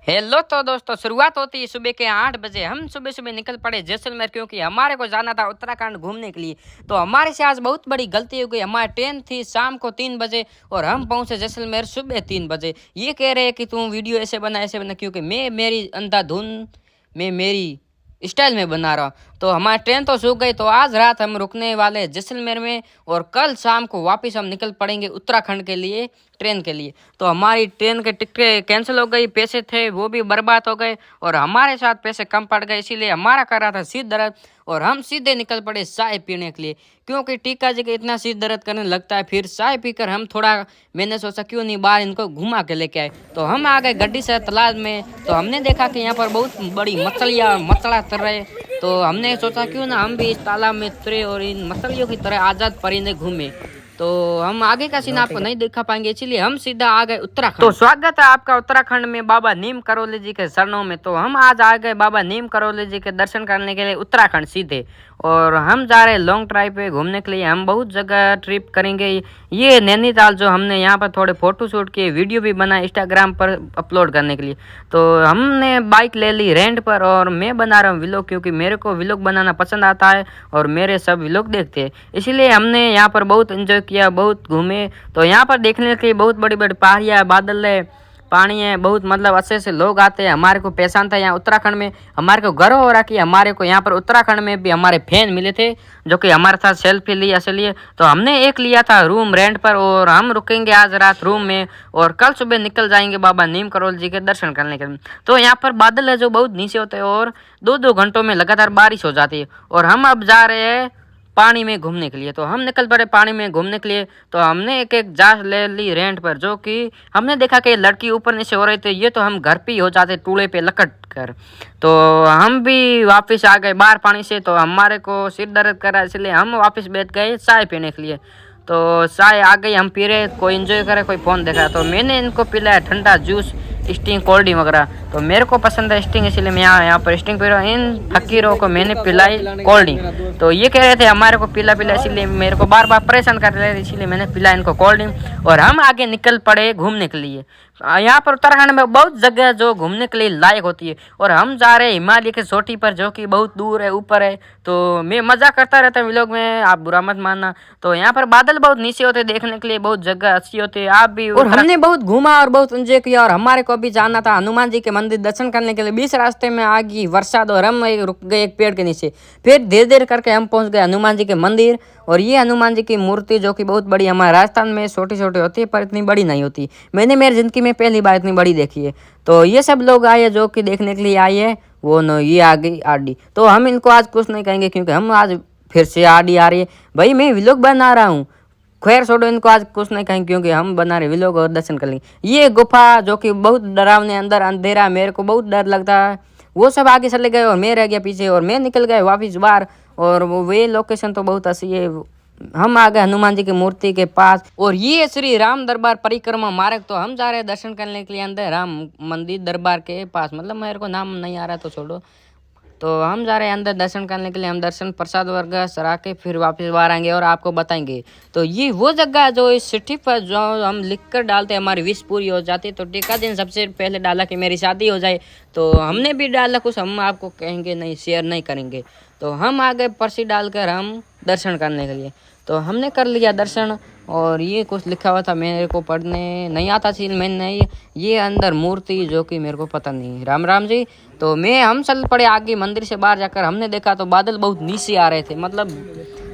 Hello तो दोस्तों, शुरुआत होती है सुबह के 8 बजे। हम सुबह सुबह निकल पड़े जैसलमेर, क्योंकि हमारे को जाना था उत्तराखंड घूमने के लिए। तो हमारे से आज बहुत बड़ी गलती हो गई। हमारी ट्रेन थी शाम को 3 बजे और हम पहुंचे जैसलमेर सुबह 3 बजे। ये कह रहे हैं कि तुम वीडियो ऐसे बना, क्योंकि मैं मेरी अंधाधुन मैं मेरी स्टाइल में बना रहा। तो हमारी ट्रेन तो सूख गई। तो आज रात हम रुकने वाले जैसलमेर में और कल शाम को वापस हम निकल पड़ेंगे उत्तराखंड के लिए, ट्रेन के लिए। तो हमारी ट्रेन के टिकटें कैंसिल हो गई, पैसे थे वो भी बर्बाद हो गए और हमारे साथ पैसे कम पड़ गए, इसीलिए हमारा कर रहा था सिर दर्द और हम सीधे निकल पड़े चाय पीने के लिए, क्योंकि टीका जी के इतना सिर दर्द करने लगता है। फिर चाय पीकर हम थोड़ा, मैंने सोचा क्यों नहीं बाहर इनको घुमा के लेके आए। तो हम आ गए गड्डी से तालाब में। तो हमने देखा कि यहाँ पर बहुत बड़ी मछला तर रहे। तो हमने सोचा क्यों ना हम भी इस तालाब में उतरे और इन मछलियों की तरह आज़ाद परिंदे घूमे। तो हम आगे का सीन आपको नहीं दिखा पाएंगे, इसलिए हम सीधा आ गए उत्तराखंड। तो स्वागत है आपका उत्तराखंड में बाबा नीम करोली जी के शरणों में। तो हम आज आ गए बाबा नीम करोली जी के दर्शन करने के लिए उत्तराखंड सीधे, और हम जा रहे हैं लॉन्ग ड्राइव पे घूमने के लिए। हम बहुत जगह ट्रिप करेंगे। ये नैनीताल जो हमने यहाँ पर थोड़े फोटो शूट किए, वीडियो भी बनाए इंस्टाग्राम पर अपलोड करने के लिए। तो हमने बाइक ले ली रेंट पर और मैं बना रहा हूँ व्लॉग, क्योंकि मेरे को व्लॉग बनाना पसंद आता है और मेरे सब व्लॉग देखते हैं, इसीलिए हमने यहाँ पर बहुत एंजॉय किया, बहुत घूमे। तो यहाँ पर देखने के लिए बहुत बड़ी बड़ी पहाड़ियाँ, बादल है, पानी है, बहुत मतलब अच्छे से लोग आते हैं। हमारे को पहचानता है यहाँ उत्तराखंड में। हमारे को गर्व हो रहा कि हमारे को यहाँ पर उत्तराखंड में भी हमारे फैन मिले थे जो कि हमारे साथ सेल्फी ली इसलिए। तो हमने एक लिया था रूम रेंट पर और हम रुकेंगे आज रात रूम में और कल सुबह निकल जाएंगे बाबा नीम करोली जी के दर्शन करने के लिए। तो यहाँ पर बादल है जो बहुत नीचे होते हैं और 2-2 घंटों में लगातार बारिश हो जाती है। और हम अब जा रहे हैं पानी में घूमने के लिए। तो हम निकल पड़े पानी में घूमने के लिए। तो हमने एक जहाज ले ली रेंट पर, जो कि हमने देखा कि लड़की ऊपर नीचे हो रहे थे, ये तो हम घर पे ही हो जाते टूले पे लकट कर। तो हम भी वापस आ गए बाहर पानी से। तो हमारे को सिर दर्द कर रहा है, इसलिए हम वापस बैठ गए चाय पीने के लिए। तो चाय आ गई, हम पी रहे, कोई एंजॉय करे, कोई फ़ोन देख रहा। तो मैंने इनको पिलाया ठंडा जूस, स्टिंग, कोल्ड ड्रिंक वगैरह। तो मेरे को पसंद है स्टिंग, इसलिए मैं यहाँ पर स्टिंग पी रहा हूँ। इन फकीरों को मैंने पिलाई कोल्ड ड्रिंक। तो ये कह रहे थे हमारे को पिला, इसलिए मेरे को बार बार परेशान कर रहे थे, इसलिए मैंने पिला इनको कोल्ड ड्रिंक। और हम आगे निकल पड़े घूमने के लिए। यहाँ पर उत्तराखंड में बहुत जगह जो घूमने के लिए लायक होती है, और हम जा रहे हैं हिमालय की चोटी पर, जो कि बहुत दूर है, ऊपर है। तो मैं मजा करता रहता हूँ व्लॉग में, आप बुरा मत मानना। तो यहाँ पर बादल बहुत नीचे होते, देखने के लिए बहुत जगह अच्छी होती है। आप भी, और हमने बहुत घूमा और बहुत एंजॉय किया। और हमारे को भी जाना था हनुमान जी के मंदिर दर्शन करने के लिए। बीच रास्ते में आ गई बरसात और हम रुक गए एक पेड़ के नीचे। फिर धीरे धीरे करके हम पहुंच गए हनुमान जी के मंदिर। और ये हनुमान जी की मूर्ति जो कि बहुत बड़ी, हमारे राजस्थान में छोटी छोटी होती है पर इतनी बड़ी नहीं होती। मैंने मेरी ज़िंदगी में पहली बार इतनी बड़ी देखी है। तो ये सब लोग आए जो कि देखने के लिए आए हैं। वो न ये आ गई आरडी। तो हम इनको आज कुछ नहीं कहेंगे, क्योंकि हम आज फिर से आरडी आ रही है। भाई मैं व्लॉग बना रहा हूँ, खैर छोड़ो, इनको आज कुछ नहीं कहेंगे क्योंकि हम बना रहे व्लॉग और दर्शन कर लेंगे। ये गुफा जो कि बहुत डरावने, अंदर अंधेरा, मेरे को बहुत डर लगता है। वो सब आगे चले गए और मैं रह गया पीछे, और मैं निकल गए वापस बाहर। और वे लोकेशन तो बहुत अच्छी है। हम आ गए हनुमान जी की मूर्ति के पास, और ये श्री राम दरबार परिक्रमा मार्ग। तो हम जा रहे हैं दर्शन करने के लिए अंदर राम मंदिर दरबार के पास, मतलब मेरे को नाम नहीं आ रहा तो छोड़ो। तो हम जा रहे हैं अंदर दर्शन करने के लिए। हम दर्शन प्रसाद वर्ग सरा के फिर वापस बाहर आएंगे और आपको बताएंगे। तो ये वो जगह है जो इस चिट्ठी पर जो हम लिख कर डालते हैं, हमारी विश पूरी हो जाती है। तो टीका दिन सबसे पहले डाला कि मेरी शादी हो जाए। तो हमने भी डाला कुछ, हम आपको कहेंगे नहीं, शेयर नहीं करेंगे। तो हम आ गए पर्ची डालकर हम दर्शन करने के लिए। तो हमने कर लिया दर्शन, और ये कुछ लिखा हुआ था, मेरे को पढ़ने नहीं आता थी, मैंने ये अंदर मूर्ति जो कि मेरे को पता नहीं। राम राम जी। तो हम चल पड़े आगे मंदिर से बाहर जाकर। हमने देखा तो बादल बहुत नीचे आ रहे थे, मतलब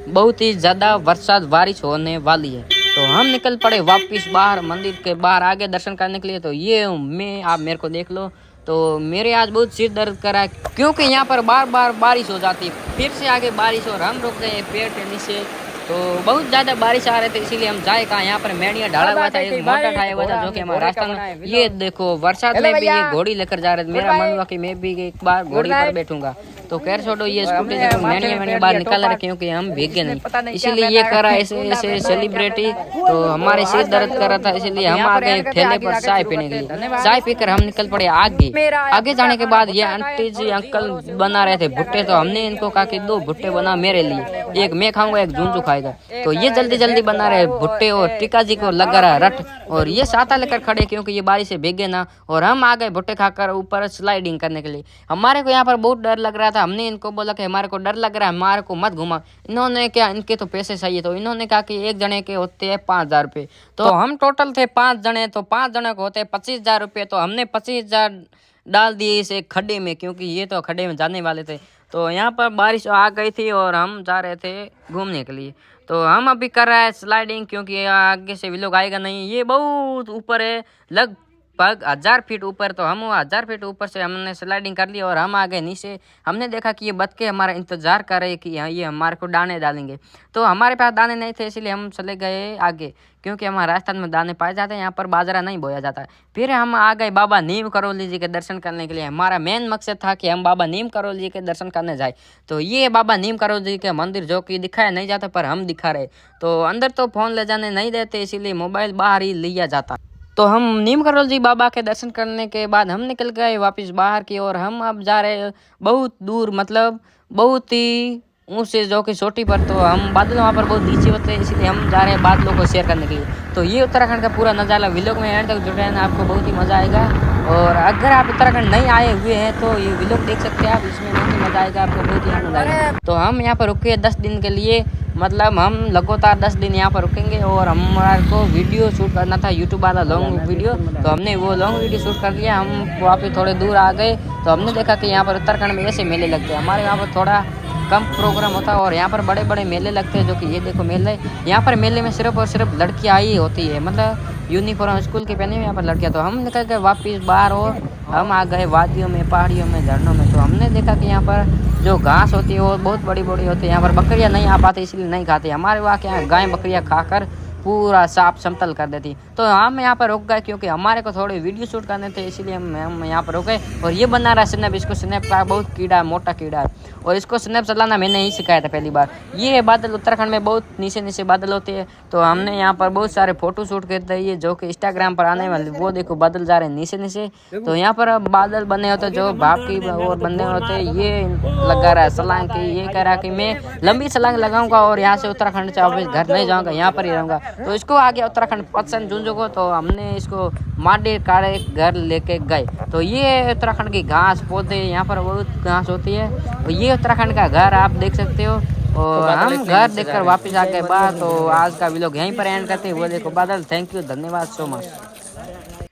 बहुत ही ज़्यादा बरसात बारिश होने वाली है। तो हम निकल पड़े वापस बाहर, मंदिर के बाहर आगे दर्शन करने के लिए। तो ये मैं, आप मेरे को देख लो। तो मेरे आज बहुत सिर दर्द करा है, क्योंकि यहाँ पर बार बार बारिश हो जाती है। फिर से आगे बारिश, और हम रुक गए पेड़ के नीचे। तो बहुत ज़्यादा बारिश आ रहे थे, इसीलिए हम जाए कहाँ। यहाँ पर मेड़िया ढाला हुआ था, एक मोटा ठाया हुआ था, जो कि हमारा रास्ता में। ये देखो बरसात में भी ये घोड़ी लेकर जा रहे थे। मेरा मन हुआ कि मैं भी एक बार घोड़ी पर बैठूंगा। तो खैर छोड़ो, ये स्कूटी से मैंने बाहर निकाल रहे क्योंकि हम भीगे नहीं, इसीलिए ये कर रहा है ऐसे ऐसे सेलिब्रिटी। तो हमारे सिर दर्द कर रहा था, इसलिए हम आ गए ठेले पर चाय पीने के लिए। चाय पीकर हम निकल पड़े आगे जाने के बाद ये आंटी जी अंकल बना रहे थे भुट्टे, तो हमने इनको कहा कि 2 भुट्टे बना मेरे लिए, एक मैं खाऊंगा एक झुंझू खाएगा। तो ये जल्दी जल्दी बना रहे भुट्टे और टीका जी को लग रहा रट, और ये साथा लेकर खड़े क्योंकि ये बारिश से भीगे ना। और हम आ गए भुट्टे खाकर ऊपर स्लाइडिंग करने के लिए। हमारे को यहाँ पर बहुत डर लग रहा था, हमने इनको बोला कि हमारे को डर लग रहा है, हमारे को मत घुमा। इन्होंने क्या, इनके तो पैसे चाहिए, तो इन्होंने कहा कि एक जने के होते हैं 5,000 रुपये। तो हम टोटल थे 5 जने, तो 5 जने को होते हैं 25,000 रुपये। तो हमने 25,000 डाल दिए इस एक खड्डे में, क्योंकि ये तो खड्डे में जाने वाले थे। तो यहाँ पर बारिश आ गई थी और हम जा रहे थे घूमने के लिए। तो हम अभी कर रहे हैं स्लाइडिंग, क्योंकि आगे से भी लोग आएगा नहीं, ये बहुत ऊपर है, लगभग 1000 फीट ऊपर। तो हम 1000 फीट ऊपर से हमने स्लाइडिंग कर ली और हम आ गए नीचे। हमने देखा कि ये बतखे हमारा इंतजार कर रहे कि ये हमारे को दाने डालेंगे। तो हमारे पास दाने नहीं थे, इसलिए हम चले गए आगे, क्योंकि हमारे राजस्थान में दाने पाए जाते हैं, यहाँ पर बाजरा नहीं बोया जाता है। फिर हम आ गए बाबा नीम करौली जी के दर्शन करने के लिए। हमारा मेन मकसद था कि हम बाबा नीम करौली जी के दर्शन करने जाए। तो ये बाबा नीम करौली जी के मंदिर, जो कि दिखाया नहीं जाता पर हम दिखा रहे। तो अंदर तो फोन ले जाने नहीं देते, इसीलिए मोबाइल बाहर ही लिया जाता। तो हम नीम करौली जी बाबा के दर्शन करने के बाद हम निकल गए वापस बाहर की ओर। हम अब जा रहे बहुत दूर, मतलब बहुत ही ऊँचे, जो कि चोटी पर। तो हम बादल वहाँ पर बहुत नीचे होते हैं, इसलिए हम जा रहे हैं बादलों को शेयर करने के लिए। तो ये उत्तराखंड का पूरा नज़ारा व्लॉग में एंड तक जुड़े रहना, आपको बहुत ही मज़ा आएगा। और अगर आप उत्तराखंड नहीं आए हुए हैं तो ये व्लॉग देख सकते हैं आप, इसमें बहुत ही मज़ा आएगा, आपको बहुत ही आनंद आएगा। तो हम यहाँ पर रुके 10 दिन के लिए, मतलब हम लगातार 10 दिन यहाँ पर रुकेंगे। और हमारे को वीडियो शूट करना था, यूट्यूब वाला लॉन्ग वीडियो, तो हमने वो लॉन्ग वीडियो शूट कर लिया। हम वहाँ पे थोड़े दूर आ गए, तो हमने देखा कि यहाँ पर उत्तराखंड में ऐसे मेले लगते हैं। हमारे यहाँ पर थोड़ा कम प्रोग्राम होता है और यहाँ पर बड़े बड़े मेले लगते हैं, जो कि ये देखो मेले। यहाँ पर मेले में सिर्फ और सिर्फ लड़कियाँ ही होती है, मतलब यूनिफॉर्म स्कूल के पहने में यहाँ पर लड़कियाँ। तो हम निकल गए वापस बाहर और हम आ गए वादियों में, पहाड़ियों में, झरनों में। तो हमने देखा कि यहाँ पर जो घास होती है वो बहुत बड़ी बड़ी होती है। यहाँ पर बकरियाँ नहीं आ पाती, इसलिए नहीं खाते। हमारे वहाँ के यहाँ गाय बकरियाँ खाकर पूरा साफ समतल कर देती। तो हम यहाँ पर रुक गए क्योंकि हमारे को थोड़े वीडियो शूट करने थे, इसीलिए हम यहाँ पर रुक गए। और ये बना रहा है स्नैप, इसको स्नैप का बहुत कीड़ा है, मोटा कीड़ा है, और इसको स्नैप चलाना मैंने ही सिखाया था पहली बार। ये बादल उत्तराखंड में बहुत नीचे नीचे बादल होते हैं, तो हमने यहाँ पर बहुत सारे फोटो शूट करते हैं, जो कि इंस्टाग्राम पर आने वाले। वो देखो बादल जा रहे हैं नीचे नीचे। तो यहाँ पर अब बादल बने होते हैं जो भाप की और बंदे होते हैं। ये लगा रहा है छलांग की, ये कह रहा है कि मैं लंबी छलांग लगाऊंगा और यहाँ से उत्तराखंड से वापस घर नहीं जाऊँगा, यहाँ पर ही रहूँगा। तो इसको आ गया उत्तराखंड पसंद झुंझुनू को, तो हमने इसको माटी काढ़े घर लेके गए। तो ये उत्तराखंड की घास पौधे, यहाँ पर बहुत घास होती है। तो ये उत्तराखंड का घर आप देख सकते हो। और हम घर देखकर वापस आ गए बाहर। तो आज का व्लॉग यहीं पर एंड करते हैं। वो देखो बादल। थैंक यू, धन्यवाद सो मच।